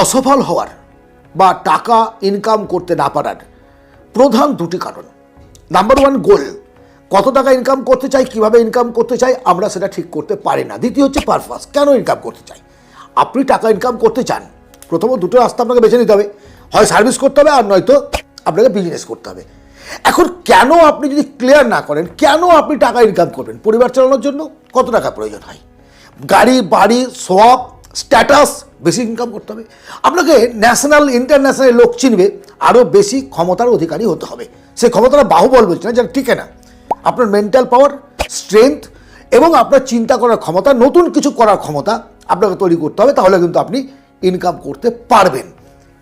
অসফল হওয়ার বা টাকা ইনকাম করতে না পারার প্রধান দুটি কারণ। নাম্বার ওয়ান, গোল। কত টাকা ইনকাম করতে চাই, কিভাবে ইনকাম করতে চাই, আমরা সেটা ঠিক করতে পারি না। দ্বিতীয় হচ্ছে পারপাস, কেন ইনকাম করতে চাই। আপনি টাকা ইনকাম করতে চান, প্রথমত দুটো রাস্তা আপনাকে বেছে নিতে হবে, হয় সার্ভিস করতে হবে আর নয়তো আপনাকে বিজনেস করতে হবে। এখন কেন আপনি যদি ক্লিয়ার না করেন, কেন আপনি টাকা ইনকাম করবেন, পরিবার চালানোর জন্য কত টাকা প্রয়োজন হয়, গাড়ি বাড়ি সোয়াব স্ট্যাটাস, বেশি ইনকাম করতে হবে, আপনাকে ন্যাশনাল ইন্টারন্যাশনাল লোক চিনবে, আরও বেশি ক্ষমতার অধিকারী হতে হবে। সেই ক্ষমতাটা বাহুবল বলছে না, যেটা টিকে না। আপনার মেন্টাল পাওয়ার, স্ট্রেংথ এবং আপনার চিন্তা করার ক্ষমতা, নতুন কিছু করার ক্ষমতা আপনাকে তৈরি করতে হবে, তাহলে কিন্তু আপনি ইনকাম করতে পারবেন।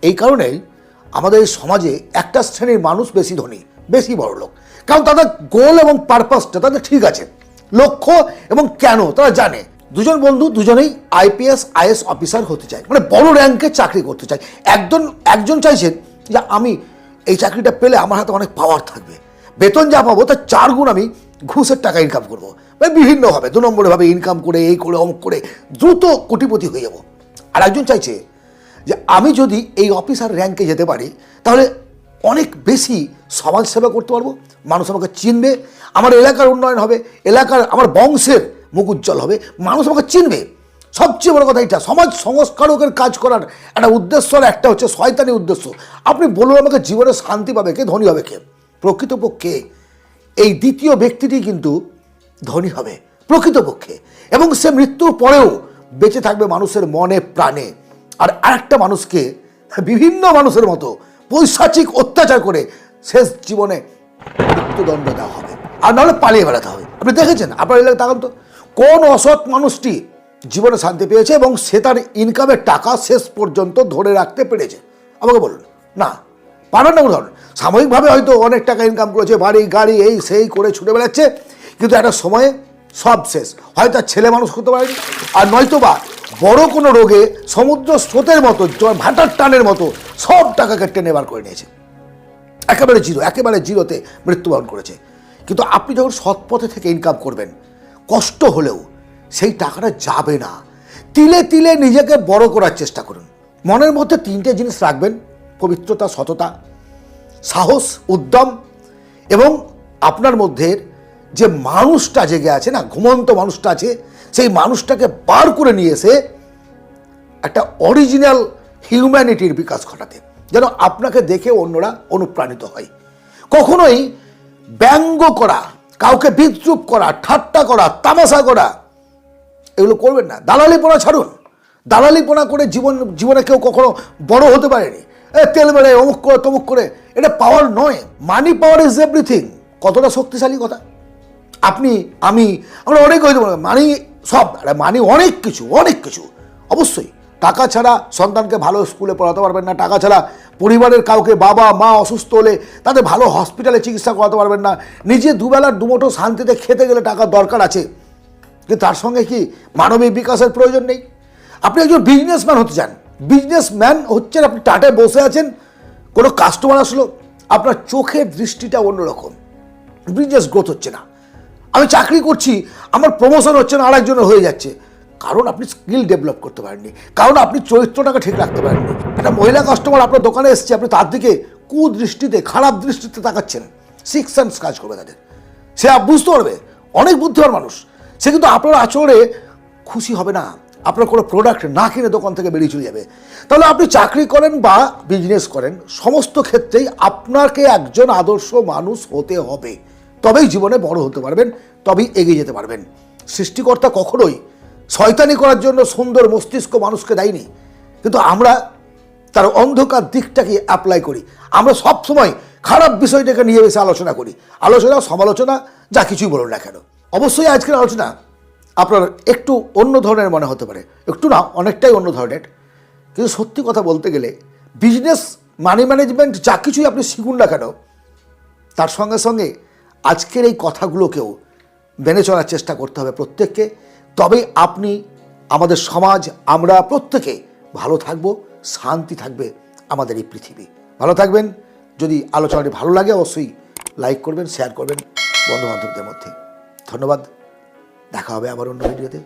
এই কারণেই আমাদের এই সমাজে একটা শ্রেণীর মানুষ বেশি ধনী, বেশি বড় লোক, কারণ তাদের গোল এবং পারপাসটা তাদের ঠিক আছে, লক্ষ্য এবং কেন তারা জানে। দুজন বন্ধু দুজনেই আইপিএস আইএস অফিসার হতে চায়, মানে বড় র্যাঙ্কে চাকরি করতে চায়। একজন চাইছেন যে আমি এই চাকরিটা পেলে আমার হাতে অনেক পাওয়ার থাকবে, বেতন যা পাবো তার 4 গুণ আমি ঘুষের টাকা ইনকাম করবো, মানে বিভিন্নভাবে 2 নম্বরভাবে ইনকাম করে, এই করে অঙ্ক করে দ্রুত কোটিপতি হয়ে যাব। আর একজন চাইছে যে আমি যদি এই অফিসার র্যাঙ্কে যেতে পারি তাহলে অনেক বেশি সমাজ সেবা করতে পারবো, মানুষ আমাকে চিনবে, আমার এলাকার উন্নয়ন হবে, এলাকার আমার বংশের মুখ উজ্জ্বল হবে, মানুষ আমাকে চিনবে। সবচেয়ে বড় কথা এটা, সমাজ সংস্কারকের কাজ করার একটা উদ্দেশ্য, আর একটা হচ্ছে শয়তানি উদ্দেশ্য। আপনি বলুন আমাকে জীবনে শান্তি পাবে কে, ধনী হবে কে? প্রকৃতপক্ষে এই দ্বিতীয় ব্যক্তিটি কিন্তু ধনী হবে প্রকৃতপক্ষে, এবং সে মৃত্যুর পরেও বেঁচে থাকবে মানুষের মনে প্রাণে। আর আরেকটা মানুষকে বিভিন্ন মানুষের মতো পৈশাচিক অত্যাচার করে শেষ জীবনে মৃত্যুদণ্ড দেওয়া হবে, আর নাহলে পালিয়ে বেড়াতে হবে। আপনি দেখেছেন আপনার এলাকায়, তাকান তো কোন অসৎ মানুষটি জীবনে শান্তি পেয়েছে এবং সে তার ইনকামের টাকা শেষ পর্যন্ত ধরে রাখতে পেরেছে? আমাকে বলুন না, পারবেন না? উদাহরণ, সাময়িকভাবে হয়তো অনেক টাকা ইনকাম করেছে, বাড়ি গাড়ি এই সেই করে ছুটে বেড়াচ্ছে, কিন্তু একটা সময়ে সব শেষ, হয় তার ছেলে মানুষ করতে পারেনি, আর নয়তো বা বড় কোনো রোগে সমুদ্র স্রোতের মতো, ভাটার টানের মতো সব টাকাকে টেনে বার করে নিয়েছে, একেবারে জিরোতে মৃত্যুবরণ করেছে। কিন্তু আপনি যখন সৎ পথে থেকে ইনকাম করবেন, কষ্ট হলেও সেই টাকাটা যাবে না। তিলে তিলে নিজেকে বড় করার চেষ্টা করুন। মনের মধ্যে 3টে জিনিস রাখবেন: পবিত্রতা, সততা, সাহস, উদ্যম, এবং আপনার মধ্যে যে মানুষটা জেগে আছে না, ঘুমন্ত মানুষটা আছে, সেই মানুষটাকে বার করে নিয়ে এসে একটা অরিজিনাল হিউম্যানিটির বিকাশ ঘটাতে, যেন আপনাকে দেখে অন্যরা অনুপ্রাণিত হয়। কখনোই ব্যঙ্গ করা, কাউকে বিদ্রুপ করা, ঠাট্টা করা, তামাশা করা, এগুলো করবেন না। দালালিপনা ছাড়ুন। দালালিপনা করে জীবনে কেউ কখনো বড় হতে পারেনি। তেল বেড়ে অমুক করে তমুক করে, এটা পাওয়ার নয়। মানি পাওয়ার ইজ এভরিথিং। কতটা শক্তিশালী কথা! আমরা অনেক হয়তো মানি সব, মানি অনেক কিছু। অবশ্যই টাকা ছাড়া সন্তানকে ভালো স্কুলে পড়াতে পারবেন না, টাকা ছাড়া পরিবারের কাউকে, বাবা মা অসুস্থ হলে তাদের ভালো হসপিটালে চিকিৎসা করাতে পারবেন না, নিজে দুবেলার দুমুঠো শান্তিতে খেতে গেলে টাকার দরকার আছে, কিন্তু তার সঙ্গে কি মানবিক বিকাশের প্রয়োজন নেই? আপনি একজন বিজনেসম্যান হতে চান, বিজনেসম্যান হচ্ছেন, আপনি টাটায় বসে আছেন, কোনো কাস্টমার আসলো, আপনার চোখের দৃষ্টিটা অন্যরকম, বিজনেস গ্রোথ হচ্ছে না। আমি চাকরি করছি, আমার প্রমোশন হচ্ছে না, আরেকজনের হয়ে যাচ্ছে, কারণ আপনি স্কিল ডেভেলপ করতে পারেননি, কারণ আপনি চরিত্রটাকে ঠিক রাখতে পারেননি। একটা মহিলা কাস্টমার আপনার দোকানে এসছে, আপনি তার দিকে কুদৃষ্টিতে, খারাপ দৃষ্টিতে তাকাচ্ছেন, 6 সেন্স কাজ করবে তাদের, সে বুঝতে পারবে, অনেক বুদ্ধিমান মানুষ, সে কিন্তু আপনার আচরণে খুশি হবে না, আপনার কোনো প্রোডাক্ট না কিনে দোকান থেকে বেরিয়ে চলে যাবে। তাহলে আপনি চাকরি করেন বা বিজনেস করেন, সমস্ত ক্ষেত্রেই আপনাকে একজন আদর্শ মানুষ হতে হবে, তবেই জীবনে বড় হতে পারবেন, তবেই এগিয়ে যেতে পারবেন। সৃষ্টিকর্তা কখনোই শয়তানি করার জন্য সুন্দর মস্তিষ্ক মানুষকে দেয়নি, কিন্তু আমরা তার অন্ধকার দিকটাকে অ্যাপ্লাই করি। আমরা সবসময় খারাপ বিষয়টাকে নিয়ে এসে আলোচনা করি, আলোচনা সমালোচনা যা কিছুই বলুন না কেন। অবশ্যই আজকের আলোচনা আপনার একটু অন্য ধরনের মনে হতে পারে, একটু না, অনেকটাই অন্য ধরনের, কিন্তু সত্যি কথা বলতে গেলে বিজনেস, মানি ম্যানেজমেন্ট যা কিছুই আপনি শিখুন না কেন, তার সঙ্গে সঙ্গে আজকের এই কথাগুলোকেও মেনে চলার চেষ্টা করতে হবে প্রত্যেককে, তবেই আপনি, আমাদের সমাজ, আমরা প্রত্যেকে ভালো থাকবো, শান্তি থাকবে আমাদের এই পৃথিবী। ভালো থাকবেন। যদি আলোচনাটি ভালো লাগে অবশ্যই লাইক করবেন, শেয়ার করবেন বন্ধুবান্ধবদের মধ্যে। ধন্যবাদ। দেখা হবে আবার অন্য ভিডিওতে।